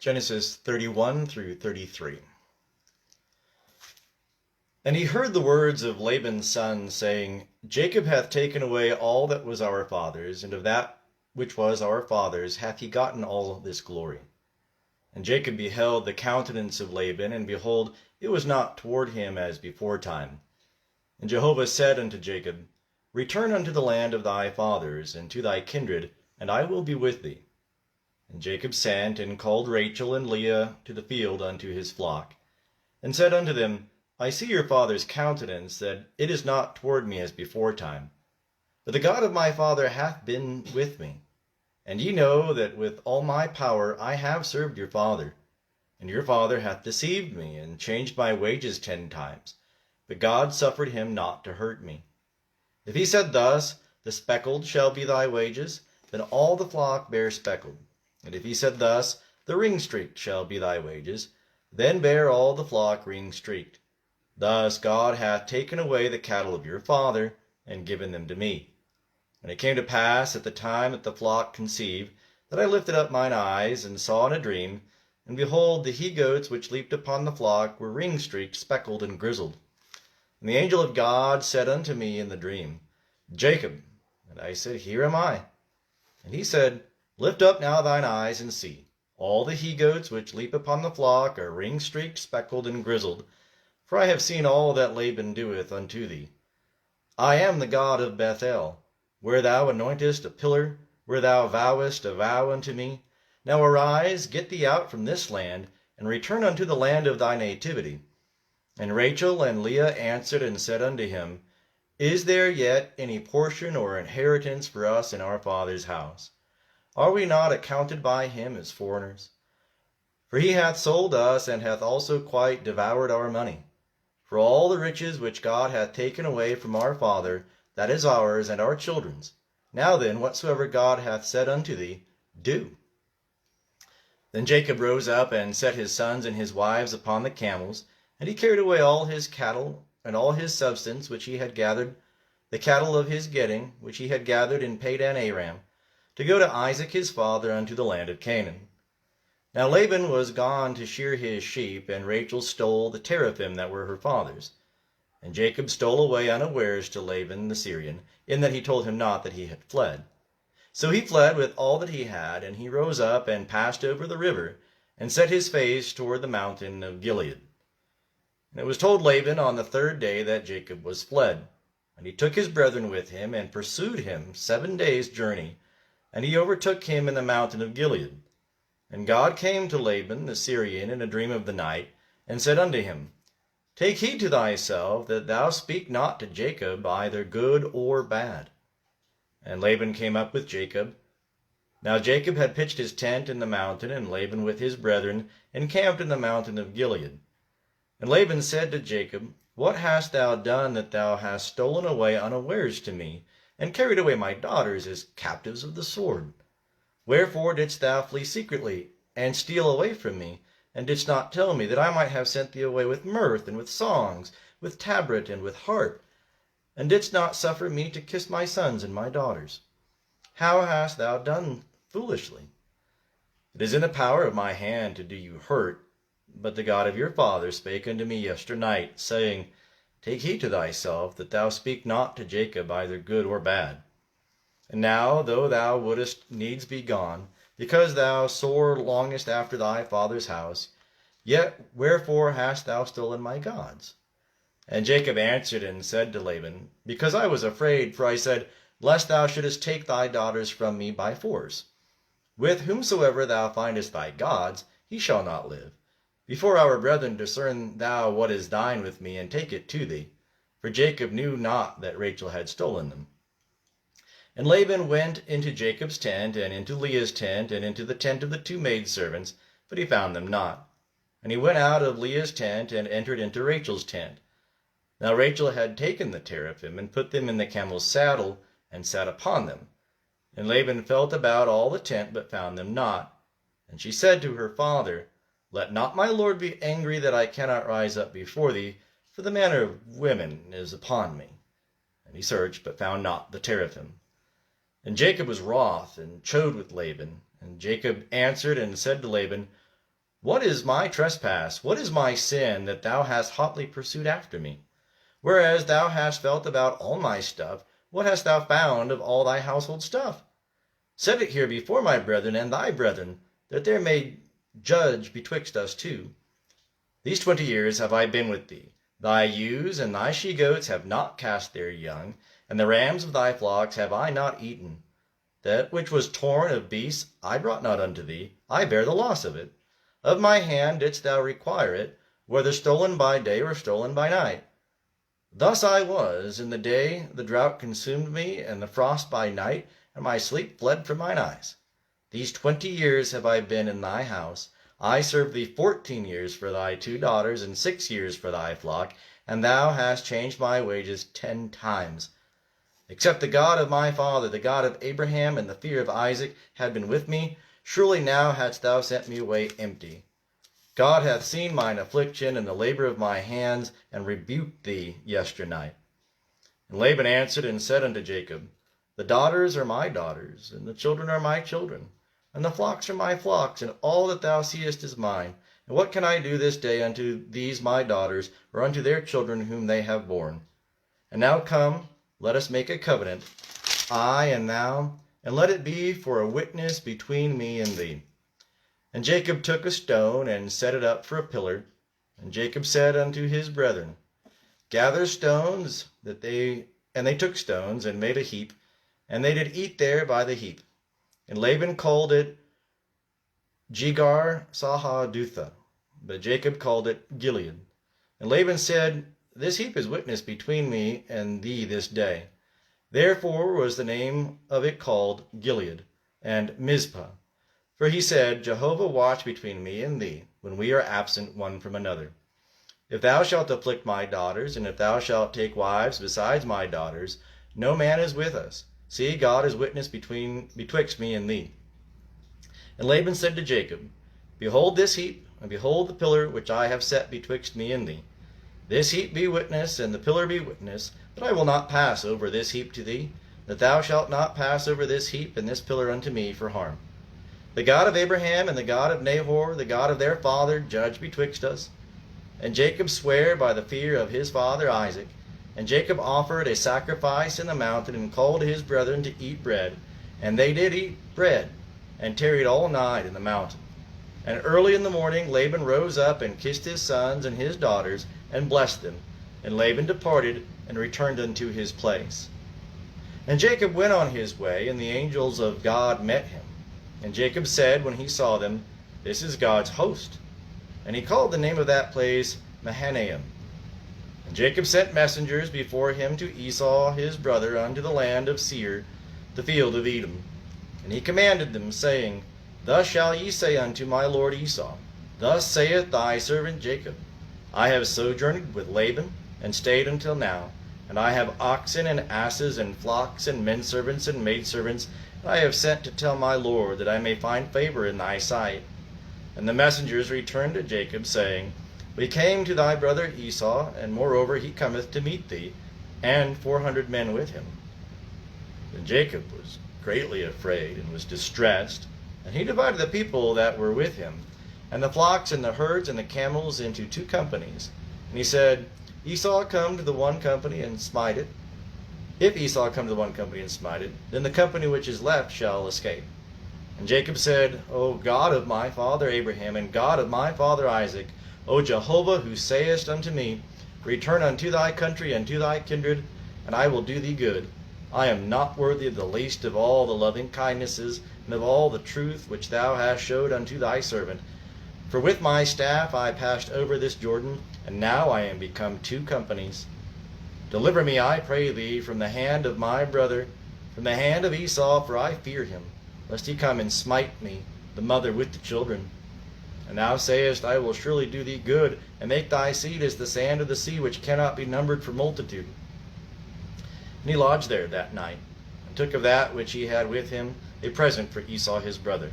Genesis 31 through 33. And he heard the words of Laban's son, saying, Jacob hath taken away all that was our father's, and of that which was our father's hath he gotten all this glory. And Jacob beheld the countenance of Laban, and behold, it was not toward him as beforetime. And Jehovah said unto Jacob, Return unto the land of thy fathers, and to thy kindred, and I will be with thee. And Jacob sent, and called Rachel and Leah to the field unto his flock, and said unto them, I see your father's countenance, that it is not toward me as beforetime. But the God of my father hath been with me. And ye know that with all my power I have served your father. And your father hath deceived me, and changed my wages 10 times. But God suffered him not to hurt me. If he said thus, The speckled shall be thy wages, then all the flock bear speckled. And if he said thus, The ring-streaked shall be thy wages, then bear all the flock ring-streaked. Thus God hath taken away the cattle of your father, and given them to me. And it came to pass at the time that the flock conceived, that I lifted up mine eyes, and saw in a dream, and behold, the he-goats which leaped upon the flock were ring-streaked, speckled, and grizzled. And the angel of God said unto me in the dream, Jacob. And I said, Here am I. And he said, Lift up now thine eyes, and see. All the he-goats which leap upon the flock are ring-streaked, speckled, and grizzled. For I have seen all that Laban doeth unto thee. I am the God of Bethel, where thou anointest a pillar, where thou vowest a vow unto me. Now arise, get thee out from this land, and return unto the land of thy nativity. And Rachel and Leah answered and said unto him, Is there yet any portion or inheritance for us in our father's house? Are we not accounted by him as foreigners? For he hath sold us, and hath also quite devoured our money. For all the riches which God hath taken away from our father, that is ours and our children's. Now then, whatsoever God hath said unto thee, do. Then Jacob rose up, and set his sons and his wives upon the camels, and he carried away all his cattle, and all his substance which he had gathered, the cattle of his getting, which he had gathered in Padan Aram, to go to Isaac his father unto the land of Canaan. Now Laban was gone to shear his sheep, and Rachel stole the teraphim that were her father's. And Jacob stole away unawares to Laban the Syrian, in that he told him not that he had fled. So he fled with all that he had, and he rose up and passed over the river, and set his face toward the mountain of Gilead. And it was told Laban on the 3rd day that Jacob was fled. And he took his brethren with him, and pursued him 7 days' journey, and he overtook him in the mountain of Gilead. And God came to Laban the Syrian in a dream of the night, and said unto him, Take heed to thyself, that thou speak not to Jacob either good or bad. And Laban came up with Jacob. Now Jacob had pitched his tent in the mountain, and Laban with his brethren encamped in the mountain of Gilead. And Laban said to Jacob, What hast thou done that thou hast stolen away unawares to me, and carried away my daughters as captives of the sword? Wherefore didst thou flee secretly, and steal away from me, and didst not tell me, that I might have sent thee away with mirth, and with songs, with tabret, and with harp, and didst not suffer me to kiss my sons and my daughters? How hast thou done foolishly? It is in the power of my hand to do you hurt, but the God of your father spake unto me yesternight, saying, Take heed to thyself, that thou speak not to Jacob either good or bad. And now, though thou wouldest needs be gone, because thou sore longest after thy father's house, yet wherefore hast thou stolen my gods? And Jacob answered and said to Laban, Because I was afraid, for I said, Lest thou shouldest take thy daughters from me by force. With whomsoever thou findest thy gods, he shall not live. Before our brethren discern thou what is thine with me, and take it to thee. For Jacob knew not that Rachel had stolen them. And Laban went into Jacob's tent, and into Leah's tent, and into the tent of the 2 maidservants, but he found them not. And he went out of Leah's tent, and entered into Rachel's tent. Now Rachel had taken the teraphim, and put them in the camel's saddle, and sat upon them. And Laban felt about all the tent, but found them not. And she said to her father, Let not my lord be angry that I cannot rise up before thee, for the manner of women is upon me. And he searched, but found not the teraphim. And Jacob was wroth, and chode with Laban. And Jacob answered and said to Laban, What is my trespass? What is my sin that thou hast hotly pursued after me? Whereas thou hast felt about all my stuff, what hast thou found of all thy household stuff? Set it here before my brethren and thy brethren, that there may judge betwixt us two. These 20 years have I been with thee. Thy ewes and thy she-goats have not cast their young, and the rams of thy flocks have I not eaten. That which was torn of beasts I brought not unto thee, I bear the loss of it. Of my hand didst thou require it, whether stolen by day or stolen by night. Thus I was, in the day the drought consumed me, and the frost by night, and my sleep fled from mine eyes. These 20 years have I been in thy house. I served thee 14 years for thy 2 daughters, and 6 years for thy flock, and thou hast changed my wages 10 times. Except the God of my father, the God of Abraham, and the fear of Isaac had been with me, surely now hadst thou sent me away empty. God hath seen mine affliction and the labor of my hands, and rebuked thee yesternight. And Laban answered and said unto Jacob, The daughters are my daughters, and the children are my children, and the flocks are my flocks, and all that thou seest is mine. And what can I do this day unto these my daughters, or unto their children whom they have borne? And now come, let us make a covenant, I and thou, and let it be for a witness between me and thee. And Jacob took a stone, and set it up for a pillar. And Jacob said unto his brethren, Gather stones, and they took stones, and made a heap, and they did eat there by the heap. And Laban called it Jegar Sahadutha, but Jacob called it Gilead. And Laban said, This heap is witness between me and thee this day. Therefore was the name of it called Gilead, and Mizpah. For he said, Jehovah watch between me and thee, when we are absent one from another. If thou shalt afflict my daughters, and if thou shalt take wives besides my daughters, no man is with us. See, God is witness betwixt me and thee. And Laban said to Jacob, Behold this heap, and behold the pillar which I have set betwixt me and thee. This heap be witness, and the pillar be witness, that I will not pass over this heap to thee, that thou shalt not pass over this heap and this pillar unto me for harm. The God of Abraham and the God of Nahor, the God of their father, judge betwixt us. And Jacob sware by the fear of his father Isaac. And Jacob offered a sacrifice in the mountain, and called his brethren to eat bread. And they did eat bread, and tarried all night in the mountain. And early in the morning Laban rose up, and kissed his sons and his daughters, and blessed them. And Laban departed, and returned unto his place. And Jacob went on his way, and the angels of God met him. And Jacob said when he saw them, This is God's host. And he called the name of that place Mahanaim. And Jacob sent messengers before him to Esau his brother unto the land of Seir, the field of Edom. And he commanded them, saying, Thus shall ye say unto my lord Esau, Thus saith thy servant Jacob, I have sojourned with Laban, and stayed until now, and I have oxen and asses and flocks and menservants and maidservants, and I have sent to tell my lord, that I may find favor in thy sight. And the messengers returned to Jacob, saying, We came to thy brother Esau, and moreover he cometh to meet thee, and 400 men with him. Then Jacob was greatly afraid, and was distressed, and he divided the people that were with him, and the flocks and the herds and the camels into 2 companies. And he said, Esau come to the one company, and smite it. If Esau come to the one company and smite it, then the company which is left shall escape. And Jacob said, O God of my father Abraham, and God of my father Isaac, O Jehovah, who sayest unto me, Return unto thy country and to thy kindred, and I will do thee good. I am not worthy of the least of all the loving kindnesses, and of all the truth which thou hast showed unto thy servant. For with my staff I passed over this Jordan, and now I am become 2 companies. Deliver me, I pray thee, from the hand of my brother, from the hand of Esau, for I fear him, lest he come and smite me, the mother with the children. And thou sayest, I will surely do thee good, and make thy seed as the sand of the sea, which cannot be numbered for multitude. And he lodged there that night, and took of that which he had with him a present for Esau his brother,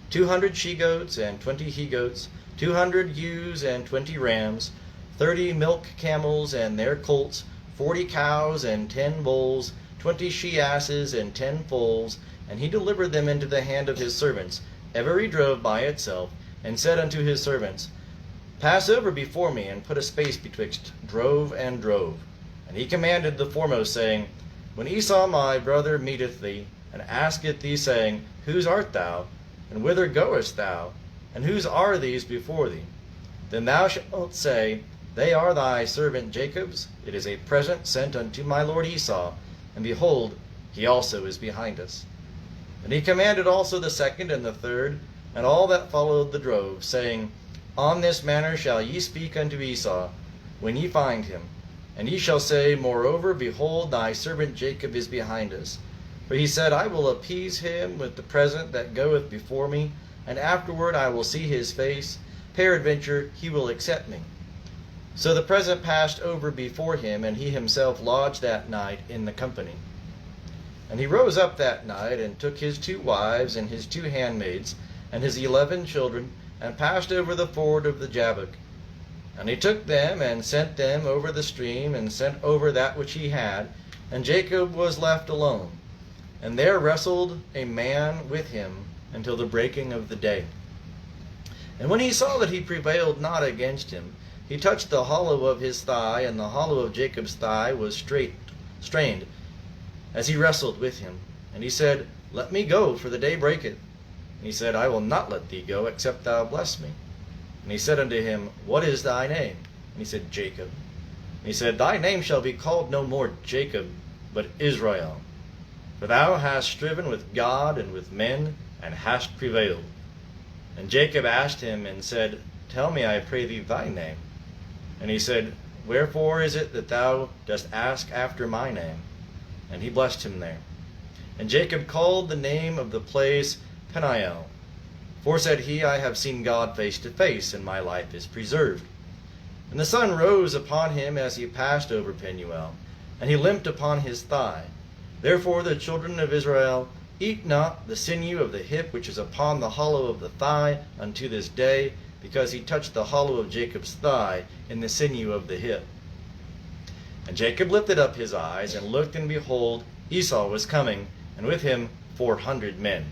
200 she-goats and 20 he-goats, 200 ewes and 20 rams, 30 milk camels and their colts, 40 cows and 10 bulls, 20 she-asses and 10 foals, and he delivered them into the hand of his servants. Every drove by itself, and said unto his servants, Pass over before me, and put a space betwixt drove and drove. And he commanded the foremost, saying, When Esau my brother meeteth thee, and asketh thee, saying, Whose art thou? And whither goest thou? And whose are these before thee? Then thou shalt say, They are thy servant Jacob's. It is a present sent unto my lord Esau, and behold, he also is behind us. And he commanded also the second and the third, and all that followed the drove, saying, On this manner shall ye speak unto Esau, when ye find him. And ye shall say, Moreover, behold, thy servant Jacob is behind us. For he said, I will appease him with the present that goeth before me, and afterward I will see his face. Peradventure he will accept me. So the present passed over before him, and he himself lodged that night in the company. And he rose up that night, and took his 2 wives, and his 2 handmaids, and his 11 children, and passed over the ford of the Jabbok. And he took them, and sent them over the stream, and sent over that which he had, and Jacob was left alone. And there wrestled a man with him until the breaking of the day. And when he saw that he prevailed not against him, he touched the hollow of his thigh, and the hollow of Jacob's thigh was strained, as he wrestled with him. And he said, Let me go, for the day breaketh. And he said, I will not let thee go, except thou bless me. And he said unto him, What is thy name? And he said, Jacob. And he said, Thy name shall be called no more Jacob, but Israel. For thou hast striven with God and with men, and hast prevailed. And Jacob asked him, and said, Tell me, I pray thee, thy name. And he said, Wherefore is it that thou dost ask after my name? And he blessed him there. And Jacob called the name of the place Peniel. For, said he, I have seen God face to face, and my life is preserved. And the sun rose upon him as he passed over Penuel, and he limped upon his thigh. Therefore the children of Israel eat not the sinew of the hip which is upon the hollow of the thigh unto this day, because he touched the hollow of Jacob's thigh in the sinew of the hip. And Jacob lifted up his eyes, and looked, and behold, Esau was coming, and with him 400 men.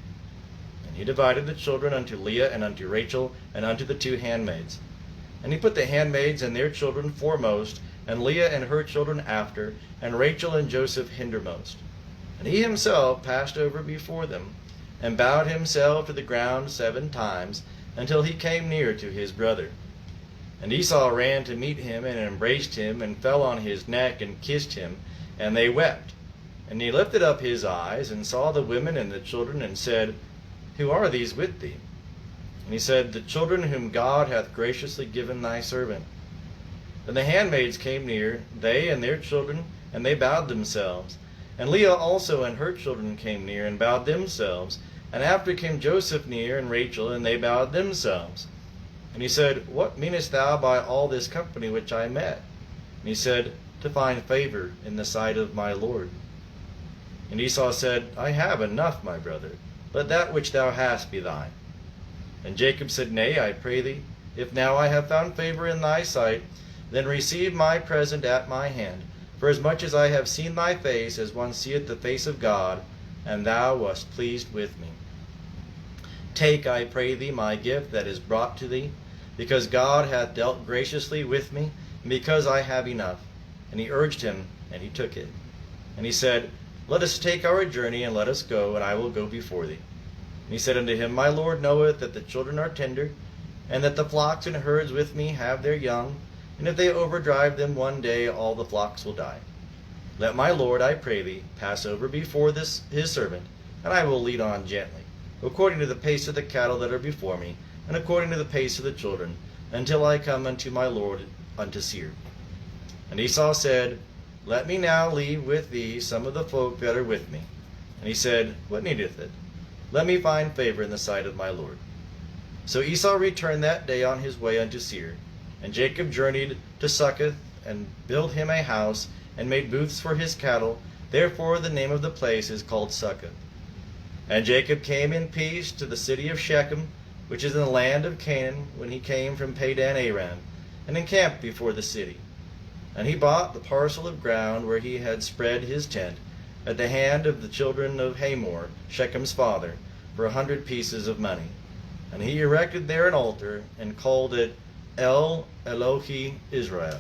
And he divided the children unto Leah and unto Rachel, and unto the 2 handmaids. And he put the handmaids and their children foremost, and Leah and her children after, and Rachel and Joseph hindermost. And he himself passed over before them, and bowed himself to the ground 7 times, until he came near to his brother. And Esau ran to meet him, and embraced him, and fell on his neck, and kissed him, and they wept. And he lifted up his eyes, and saw the women and the children, and said, Who are these with thee? And he said, The children whom God hath graciously given thy servant. Then the handmaids came near, they and their children, and they bowed themselves. And Leah also and her children came near, and bowed themselves. And after came Joseph near, and Rachel, and they bowed themselves. And he said, What meanest thou by all this company which I met? And he said, To find favor in the sight of my Lord. And Esau said, I have enough, my brother. Let that which thou hast be thine. And Jacob said, Nay, I pray thee, if now I have found favor in thy sight, then receive my present at my hand. For as much as I have seen thy face, as one seeth the face of God, and thou wast pleased with me. Take, I pray thee, my gift that is brought to thee, because God hath dealt graciously with me, and because I have enough. And he urged him, and he took it. And he said, Let us take our journey, and let us go, and I will go before thee. And he said unto him, My Lord knoweth that the children are tender, and that the flocks and herds with me have their young, and if they overdrive them one day, all the flocks will die. Let my Lord, I pray thee, pass over before his servant, and I will lead on gently, according to the pace of the cattle that are before me, and according to the pace of the children, until I come unto my Lord unto Seir. And Esau said, Let me now leave with thee some of the folk that are with me. And he said, What needeth it? Let me find favor in the sight of my Lord. So Esau returned that day on his way unto Seir. And Jacob journeyed to Succoth, and built him a house, and made booths for his cattle. Therefore the name of the place is called Succoth. And Jacob came in peace to the city of Shechem, which is in the land of Canaan, when he came from Padan Aram, and encamped before the city. And he bought the parcel of ground where he had spread his tent, at the hand of the children of Hamor, Shechem's father, for 100 pieces of money. And he erected there an altar and called it El Elohi Israel.